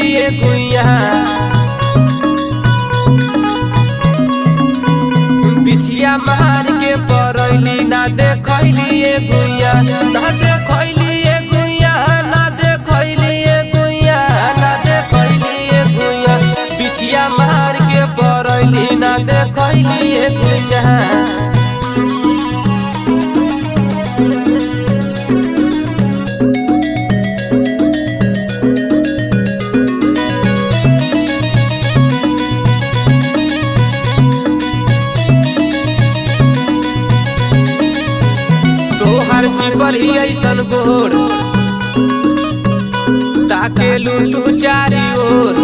देखैलिए गुइया बिछिया मार के परैली ना देखैलिए गुइया ना देखैलिए गुइया ना देखैलिए गुइया ना देखैलिए गुइया बिछिया मार के परैली ना देखैलिए गुइया। तोहर चिपर ही ऐसन गोर ताके लू चारी ओर